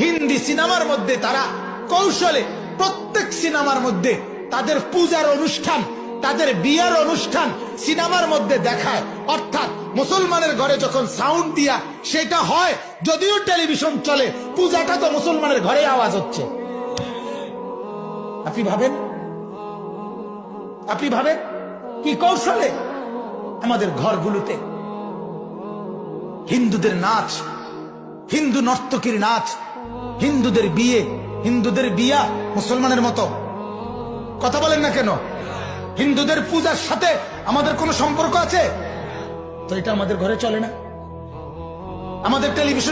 হিন্দি সিনেমার মধ্যে তারা কৌশলে প্রত্যেক সিনেমার মধ্যে তাদের পূজার অনুষ্ঠান, তাদের বিয়ার অনুষ্ঠান সিনেমার মধ্যে দেখায়। অর্থাৎ মুসলমানের ঘরে যখন সাউন্ড দিয়া সেটা হয়, যদিও টেলিভিশন চলে, পূজাটা তো মুসলমানের ঘরে আওয়াজ হচ্ছে। আপনি ভাবেন কি কৌশলে আমাদের ঘরগুলোতে হিন্দুদের নাচ, হিন্দু নর্তকীর নাচ, হিন্দুদের বিয়া মুসলমানের মতো। কথা বলেন না কেন? হিন্দুদের পূজার সাথে আমাদের কোনো সম্পর্ক আছে? তো এটা আমাদের ঘরে চলে না। আমাদের টেলিভিশন